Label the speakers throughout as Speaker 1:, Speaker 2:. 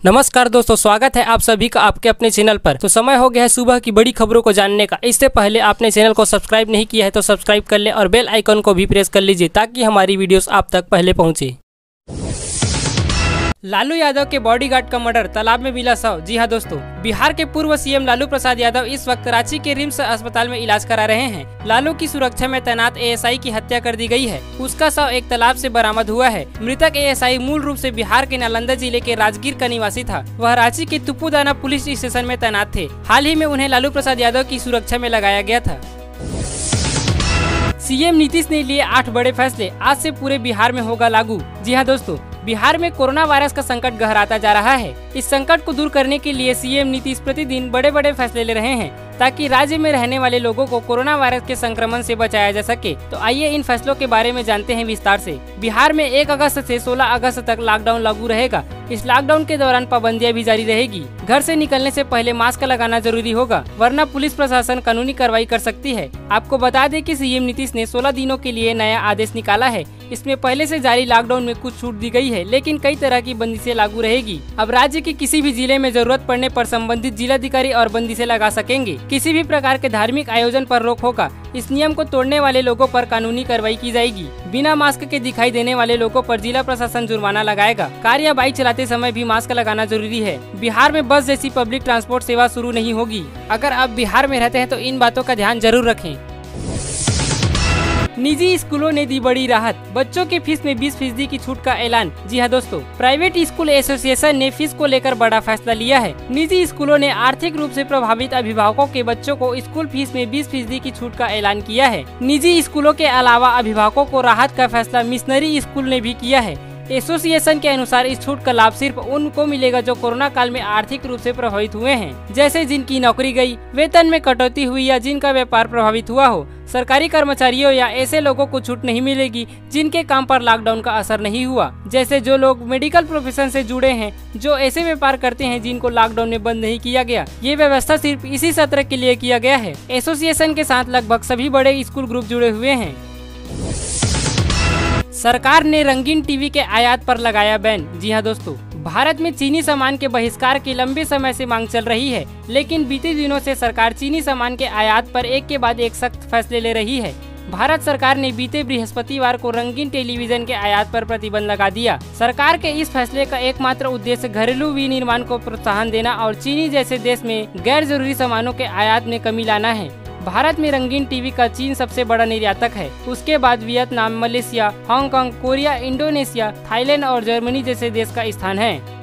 Speaker 1: नमस्कार दोस्तों, स्वागत है आप सभी का आपके अपने चैनल पर। तो समय हो गया है सुबह की बड़ी खबरों को जानने का। इससे पहले आपने चैनल को सब्सक्राइब नहीं किया है तो सब्सक्राइब कर ले और बेल आइकन को भी प्रेस कर लीजिए ताकि हमारी वीडियोस आप तक पहले पहुंचे। लालू यादव के बॉडीगार्ड का मर्डर, तालाब में मिला शव। जी हाँ दोस्तों, बिहार के पूर्व सीएम लालू प्रसाद यादव इस वक्त रांची के रिम्स अस्पताल में इलाज करा रहे हैं। लालू की सुरक्षा में तैनात एएसआई की हत्या कर दी गई है। उसका शव एक तालाब से बरामद हुआ है। मृतक एएसआई मूल रूप से बिहार के नालंदा जिले के राजगीर का निवासी था। वह रांची के तुपुदाना पुलिस स्टेशन में तैनात थे। हाल ही में उन्हें लालू प्रसाद यादव की सुरक्षा में लगाया गया था। सीएम नीतीश ने लिए 8 बड़े फैसले, आज से पूरे बिहार में होगा लागू। जी हाँ दोस्तों, बिहार में कोरोना वायरस का संकट गहराता जा रहा है। इस संकट को दूर करने के लिए सीएम नीतीश प्रतिदिन बड़े बड़े फैसले ले रहे हैं ताकि राज्य में रहने वाले लोगों को कोरोना वायरस के संक्रमण से बचाया जा सके। तो आइए इन फैसलों के बारे में जानते हैं विस्तार से। बिहार में 1 अगस्त से 16 अगस्त तक लॉकडाउन लागू रहेगा। इस लॉकडाउन के दौरान पाबंदियां भी जारी रहेगी। घर से निकलने से पहले मास्क लगाना जरूरी होगा, वरना पुलिस प्रशासन कानूनी कार्रवाई कर सकती है। आपको बता दें कि सीएम नीतीश ने 16 दिनों के लिए नया आदेश निकाला है। इसमें पहले से जारी लॉकडाउन में कुछ छूट दी गई है, लेकिन कई तरह की बंदिशें लागू रहेगी। अब राज्य के किसी भी जिले में जरूरत पड़ने पर संबंधित जिलाधिकारी और बंदिशें लगा सकेंगे। किसी भी प्रकार के धार्मिक आयोजन पर रोक होगा। इस नियम को तोड़ने वाले लोगों पर कानूनी कार्रवाई की जाएगी। बिना मास्क के दिखाई देने वाले लोगों पर जिला प्रशासन जुर्माना लगाएगा। कार या बाइक चलाते समय भी मास्क लगाना जरूरी है। बिहार में बस जैसी पब्लिक ट्रांसपोर्ट सेवा शुरू नहीं होगी। अगर आप बिहार में रहते हैं तो इन बातों का ध्यान जरूर रखें। निजी स्कूलों ने दी बड़ी राहत, बच्चों की फीस में 20% की छूट का ऐलान। जी हाँ दोस्तों, प्राइवेट स्कूल एसोसिएशन ने फीस को लेकर बड़ा फैसला लिया है। निजी स्कूलों ने आर्थिक रूप से प्रभावित अभिभावकों के बच्चों को स्कूल फीस में 20% की छूट का ऐलान किया है। निजी स्कूलों के अलावा अभिभावकों को राहत का फैसला मिशनरी स्कूल ने भी किया है। एसोसिएशन के अनुसार इस छूट का लाभ सिर्फ उनको मिलेगा जो कोरोना काल में आर्थिक रूप से प्रभावित हुए हैं, जैसे जिनकी नौकरी गई, वेतन में कटौती हुई या जिनका व्यापार प्रभावित हुआ हो। सरकारी कर्मचारियों या ऐसे लोगों को छूट नहीं मिलेगी जिनके काम पर लॉकडाउन का असर नहीं हुआ, जैसे जो लोग मेडिकल प्रोफेशन से जुड़े हैं, जो ऐसे व्यापार करते हैं जिनको लॉकडाउन में बंद नहीं किया गया। ये व्यवस्था सिर्फ इसी सत्र के लिए किया गया है। एसोसिएशन के साथ लगभग सभी बड़े स्कूल ग्रुप जुड़े हुए हैं। सरकार ने रंगीन टीवी के आयात पर लगाया बैन। जी हाँ दोस्तों, भारत में चीनी सामान के बहिष्कार की लंबे समय से मांग चल रही है, लेकिन बीते दिनों से सरकार चीनी सामान के आयात पर एक के बाद एक सख्त फैसले ले रही है। भारत सरकार ने बीते बृहस्पतिवार को रंगीन टेलीविजन के आयात पर प्रतिबंध लगा दिया। सरकार के इस फैसले का एकमात्र उद्देश्य घरेलू विनिर्माण को प्रोत्साहन देना और चीनी जैसे देश में गैर जरूरी सामानों के आयात में कमी लाना है। भारत में रंगीन टीवी का चीन सबसे बड़ा निर्यातक है। उसके बाद Vietnam, Malaysia, Hong Kong, Korea, Indonesia, Thailand और जर्मनी जैसे देश का स्थान है।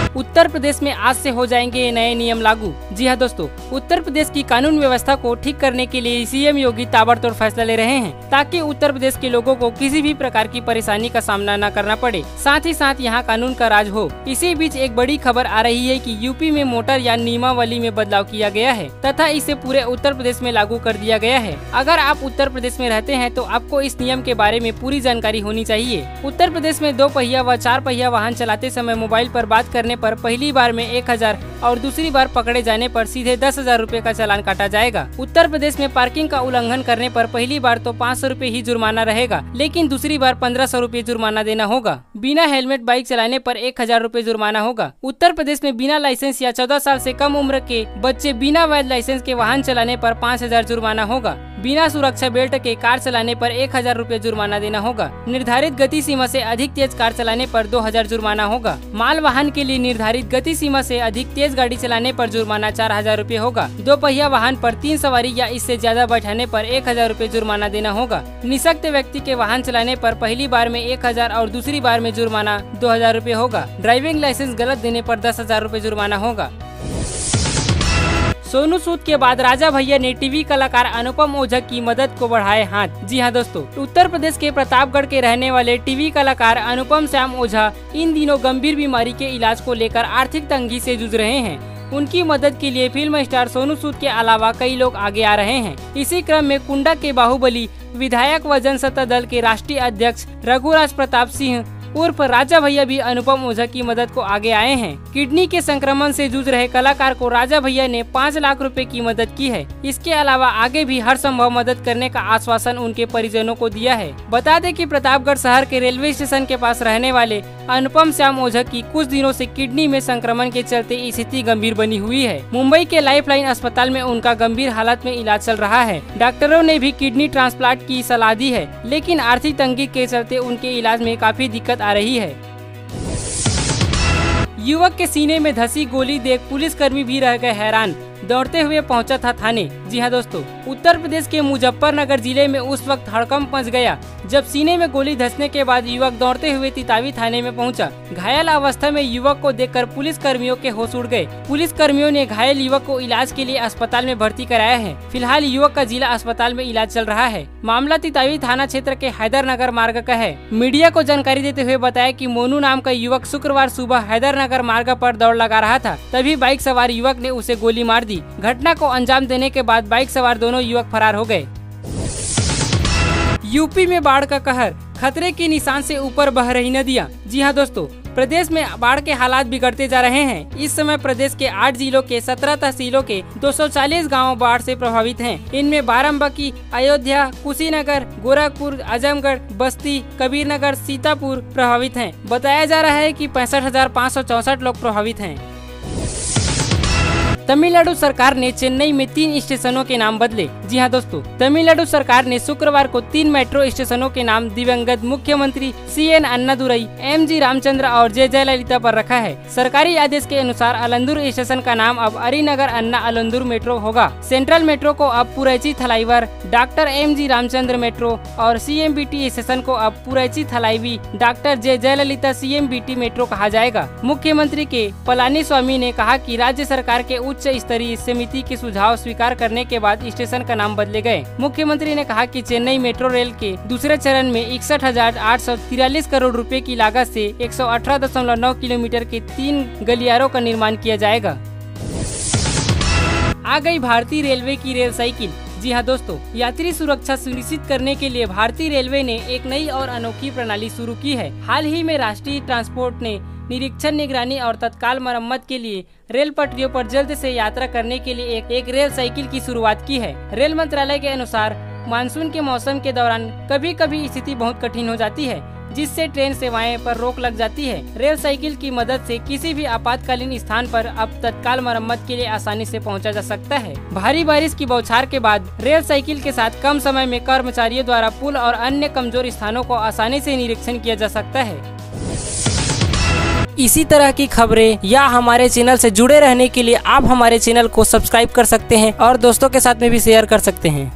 Speaker 1: उत्तर प्रदेश में आज से हो जाएंगे ये नए नियम लागू। जी हाँ दोस्तों, उत्तर प्रदेश की कानून व्यवस्था को ठीक करने के लिए सीएम योगी ताबड़तोड़ फैसला ले रहे हैं ताकि उत्तर प्रदेश के लोगों को किसी भी प्रकार की परेशानी का सामना न करना पड़े, साथ ही साथ यहाँ कानून का राज हो। इसी बीच एक बड़ी खबर आ रही है कि यूपी में मोटर यान नियमावली में बदलाव किया गया है तथा इसे पूरे उत्तर प्रदेश में लागू कर दिया गया है। अगर आप उत्तर प्रदेश में रहते हैं तो आपको इस नियम के बारे में पूरी जानकारी होनी चाहिए। उत्तर प्रदेश में 2 पहिया व 4 पहिया वाहन चलाते समय मोबाइल पर बात करने पर पहली बार में 1000 और दूसरी बार पकड़े जाने पर सीधे 10,000 रूपए का चालान काटा जाएगा। उत्तर प्रदेश में पार्किंग का उल्लंघन करने पर पहली बार तो 500 रूपए ही जुर्माना रहेगा, लेकिन दूसरी बार 1500 रूपए जुर्माना देना होगा। बिना हेलमेट बाइक चलाने पर 1000 रूपए जुर्माना होगा। उत्तर प्रदेश में बिना लाइसेंस या 14 साल से कम उम्र के बच्चे बिना वैध लाइसेंस के वाहन चलाने पर 5000 जुर्माना होगा। बिना सुरक्षा बेल्ट के कार चलाने पर 1000 रूपए जुर्माना देना होगा। निर्धारित गति सीमा से अधिक तेज कार चलाने पर 2000 जुर्माना होगा। माल वाहन के लिए निर्धारित गति सीमा से अधिक तेज गाड़ी चलाने पर जुर्माना 4000 रूपए होगा। 2 पहिया वाहन पर 3 सवारी या इससे ज्यादा बैठाने पर 1000 रूपए जुर्माना देना होगा। निःशक्त व्यक्ति के वाहन चलाने पर पहली बार में 1000 और दूसरी बार में जुर्माना 2000 रूपए होगा। ड्राइविंग लाइसेंस गलत देने पर 10,000 रूपए जुर्माना होगा। सोनू सूद के बाद राजा भैया ने टीवी कलाकार अनुपम ओझा की मदद को बढ़ाए हाथ। जी हाँ दोस्तों, उत्तर प्रदेश के प्रतापगढ़ के रहने वाले टीवी कलाकार अनुपम श्याम ओझा इन दिनों गंभीर बीमारी के इलाज को लेकर आर्थिक तंगी से जूझ रहे हैं। उनकी मदद के लिए फिल्म स्टार सोनू सूद के अलावा कई लोग आगे आ रहे हैं। इसी क्रम में कुंडा के बाहुबली विधायक व जनसत्ता दल के राष्ट्रीय अध्यक्ष रघुराज प्रताप सिंह उर्फ राजा भैया भी अनुपम ओझा की मदद को आगे आए हैं। किडनी के संक्रमण से जूझ रहे कलाकार को राजा भैया ने 5 लाख रुपए की मदद की है। इसके अलावा आगे भी हर संभव मदद करने का आश्वासन उनके परिजनों को दिया है। बता दें कि प्रतापगढ़ शहर के रेलवे स्टेशन के पास रहने वाले अनुपम श्याम ओझा की कुछ दिनों से किडनी में संक्रमण के चलते स्थिति गंभीर बनी हुई है। मुंबई के लाइफलाइन अस्पताल में उनका गंभीर हालत में इलाज चल रहा है। डॉक्टरों ने भी किडनी ट्रांसप्लांट की सलाह दी है, लेकिन आर्थिक तंगी के चलते उनके इलाज में काफी दिक्कत आ रही है। युवक के सीने में धंसी गोली देख पुलिसकर्मी भी रह गए हैरान, दौड़ते हुए पहुंचा था थाने। जी हां दोस्तों, उत्तर प्रदेश के मुजफ्फरनगर जिले में उस वक्त हड़कंप मच गया जब सीने में गोली धंसने के बाद युवक दौड़ते हुए तितावी थाने में पहुंचा। घायल अवस्था में युवक को देखकर पुलिस कर्मियों के होश उड़ गए। पुलिस कर्मियों ने घायल युवक को इलाज के लिए अस्पताल में भर्ती कराया है। फिलहाल युवक का जिला अस्पताल में इलाज चल रहा है। मामला तितावी थाना क्षेत्र के हैदरनगर मार्ग का है। मीडिया को जानकारी देते हुए बताया कि मोनू नाम का युवक शुक्रवार सुबह हैदरनगर मार्ग पर दौड़ लगा रहा था, तभी बाइक सवार युवक ने उसे गोली मार दी। घटना को अंजाम देने के बाद बाइक सवार दोनों युवक फरार हो गए। यूपी में बाढ़ का कहर, खतरे के निशान से ऊपर बह रही नदियां। जी हां दोस्तों, प्रदेश में बाढ़ के हालात बिगड़ते जा रहे हैं। इस समय प्रदेश के 8 जिलों के 17 तहसीलों के 240 गांव बाढ़ से प्रभावित हैं। इनमें बाराबंकी, अयोध्या, कुशीनगर, गोरखपुर, आजमगढ़, बस्ती, कबीरनगर, सीतापुर प्रभावित हैं। बताया जा रहा है कि 65,564 लोग प्रभावित हैं। तमिलनाडु सरकार ने चेन्नई में 3 स्टेशनों के नाम बदले। जी हां दोस्तों, तमिलनाडु सरकार ने शुक्रवार को 3 मेट्रो स्टेशनों के नाम दिवंगत मुख्यमंत्री CN अन्नादुरई, MG रामचंद्र और J जयललिता पर रखा है। सरकारी आदेश के अनुसार अलंदूर स्टेशन का नाम अब अरीनगर अन्ना अलंदूर मेट्रो होगा। सेंट्रल मेट्रो को अब Puratchi Thalaivar doctor MG Ramachandra metro और CMBT स्टेशन को अब Puratchi Thalaivi doctor J Jayalalithaa CMBT metro कहा जाएगा। मुख्यमंत्री के पलानीस्वामी ने कहा कि राज्य सरकार के उच्च स्तरीय समिति के सुझाव स्वीकार करने के बाद स्टेशन का नाम बदले गए। मुख्यमंत्री ने कहा कि चेन्नई मेट्रो रेल के दूसरे चरण में 61,843 करोड़ रुपए की लागत से 118.9 किलोमीटर के 3 गलियारों का निर्माण किया जाएगा। आ गई भारतीय रेलवे की रेल साइकिल। जी हां दोस्तों, यात्री सुरक्षा सुनिश्चित करने के लिए भारतीय रेलवे ने एक नई और अनोखी प्रणाली शुरू की है। हाल ही में राष्ट्रीय ट्रांसपोर्ट ने निरीक्षण, निगरानी और तत्काल मरम्मत के लिए रेल पटरियों पर जल्द से यात्रा करने के लिए एक रेल साइकिल की शुरुआत की है। रेल मंत्रालय के अनुसार मानसून के मौसम के दौरान कभी कभी स्थिति बहुत कठिन हो जाती है, जिससे ट्रेन सेवाएं पर रोक लग जाती है। रेल साइकिल की मदद से किसी भी आपातकालीन स्थान पर अब तत्काल मरम्मत के लिए आसानी से पहुंचा जा सकता है। भारी बारिश की बौछार के बाद रेल साइकिल के साथ कम समय में कर्मचारियों द्वारा पुल और अन्य कमजोर स्थानों को आसानी से निरीक्षण किया जा सकता है। इसी तरह की खबरें या हमारे चैनल से जुड़े रहने के लिए आप हमारे चैनल को सब्सक्राइब कर सकते हैं और दोस्तों के साथ में भी शेयर कर सकते हैं।